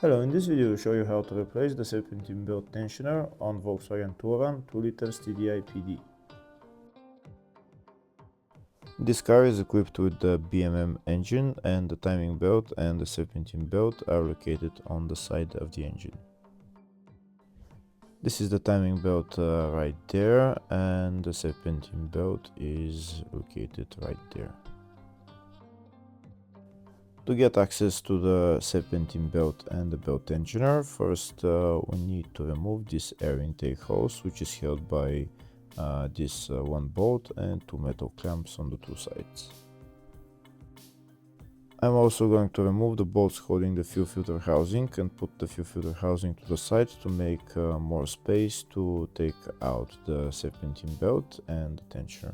Hello, in this video I'll show you how to replace the Serpentine belt tensioner on Volkswagen Touran 2 liters TDI PD. This car is equipped with the BMM engine, and the timing belt and the Serpentine belt are located on the side of the engine. This is the timing belt right there, and the Serpentine belt is located right there. To get access to the Serpentine belt and the belt tensioner, first we need to remove this air intake hose, which is held by this one bolt and two metal clamps on the two sides. I'm also going to remove the bolts holding the fuel filter housing and put the fuel filter housing to the side to make more space to take out the Serpentine belt and the tensioner.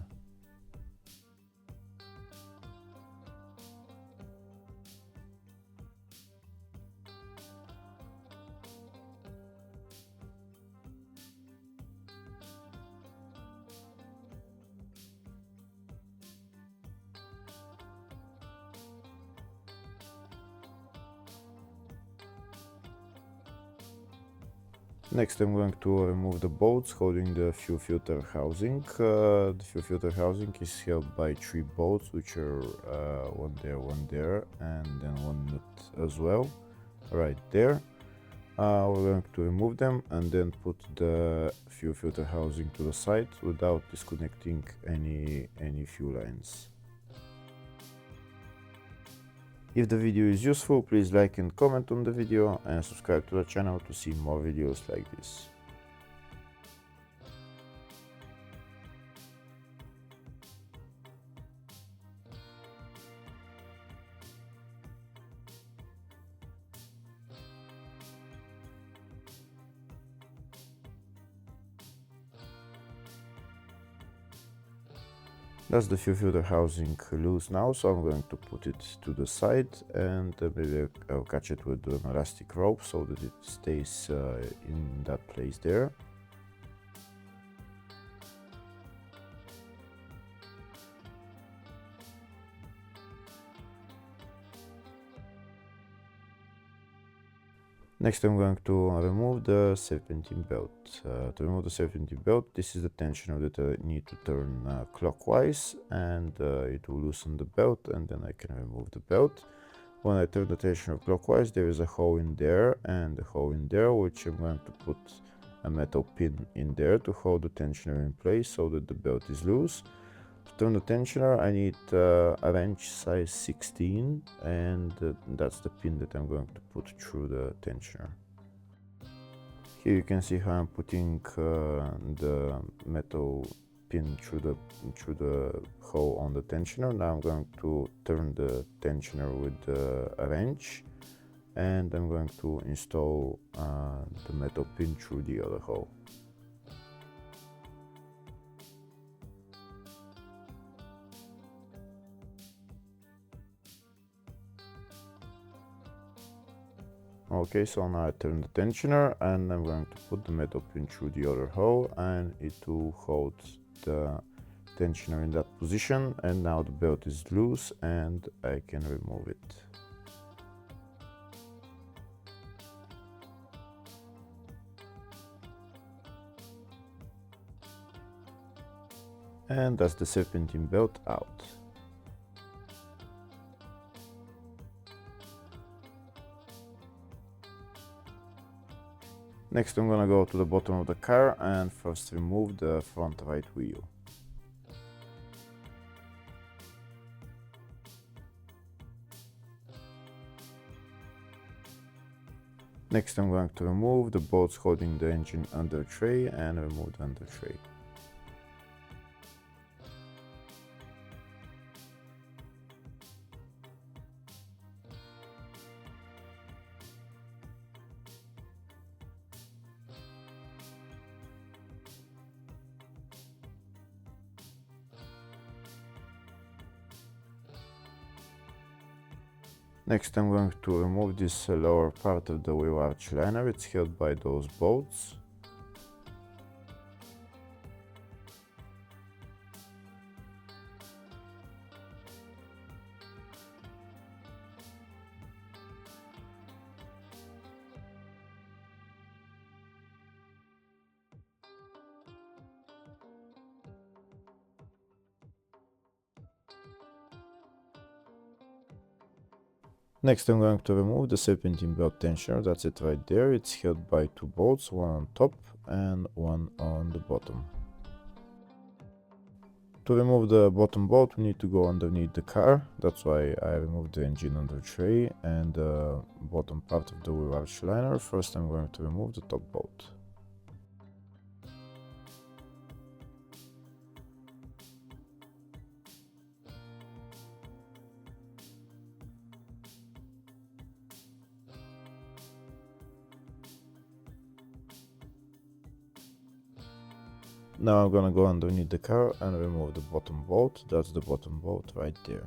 Next, I'm going to remove the bolts holding the fuel filter housing. The fuel filter housing is held by three bolts, which are one there, and then one nut as well, right there. We're going to remove them and then put the fuel filter housing to the side without disconnecting any fuel lines. If the video is useful, please like and comment on the video and subscribe to the channel to see more videos like this. That's the fuel filter housing loose now, so I'm going to put it to the side, and maybe I'll catch it with an elastic rope so that it stays in that place there. Next, I'm going to remove the Serpentine belt. To remove the Serpentine belt, this is the tensioner that I need to turn clockwise, and it will loosen the belt, and then I can remove the belt. When I turn the tensioner clockwise, there is a hole in there and a hole in there, which I'm going to put a metal pin in there to hold the tensioner in place so that the belt is loose. To turn the tensioner, I need a wrench size 16, and that's the pin that I'm going to put through the tensioner. Here you can see how I'm putting the metal pin through the hole on the tensioner. Now I'm going to turn the tensioner with a wrench, and I'm going to install the metal pin through the other hole. Okay, so now I turn the tensioner, and I'm going to put the metal pin through the other hole, and it will hold the tensioner in that position, and now the belt is loose and I can remove it. And that's the Serpentine belt out. Next, I'm gonna go to the bottom of the car and first remove the front right wheel. Next, I'm going to remove the bolts holding the engine under tray and remove the under tray. Next, I'm going to remove this lower part of the wheel arch liner. It's held by those bolts. Next I'm going to remove the serpentine belt tensioner, that's it right there. It's held by two bolts, one on top and one on the bottom. To remove the bottom bolt we need to go underneath the car, that's why I removed the engine under tray and the bottom part of the wheel arch liner. First I'm going to remove the top bolt. Now I'm gonna go underneath the car and remove the bottom bolt, that's the bottom bolt right there.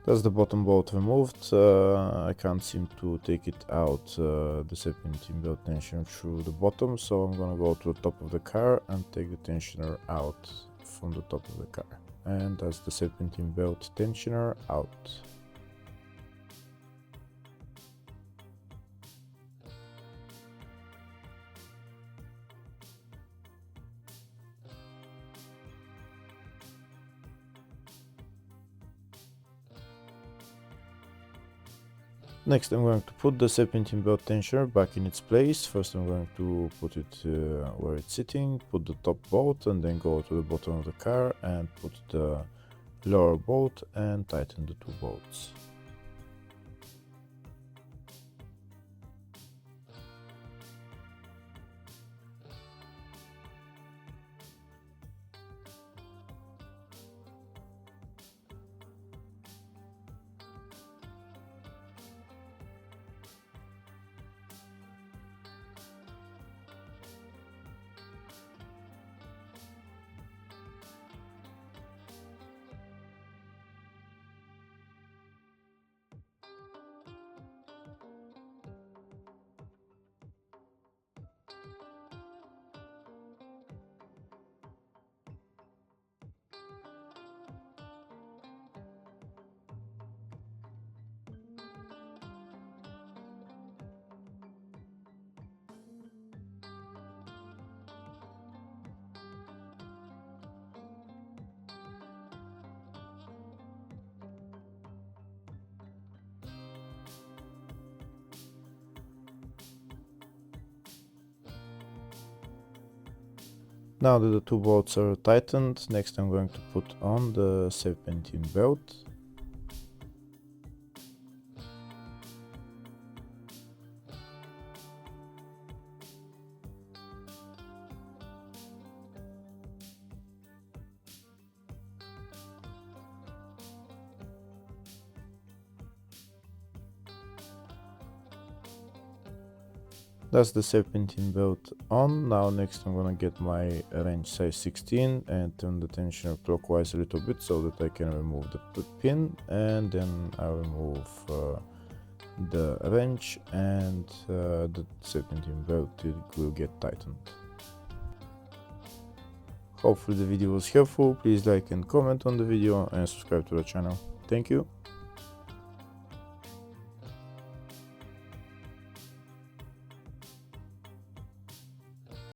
That's the bottom bolt removed. I can't seem to take it out, the serpentine belt tensioner through the bottom, so I'm gonna go to the top of the car and take the tensioner out from the top of the car. And that's the serpentine belt tensioner out. Next I'm going to put the serpentine belt tensioner back in its place. First I'm going to put it where it's sitting, put the top bolt and then go to the bottom of the car and put the lower bolt and tighten the two bolts. Now that the two bolts are tightened, next I'm going to put on the serpentine belt. That's the serpentine belt on. Now next I'm gonna get my wrench size 16 and turn the tensioner clockwise a little bit so that I can remove the pin, and then I'll remove the wrench and the serpentine belt will get tightened. Hopefully the video was helpful. Please like and comment on the video and subscribe to the channel. Thank you.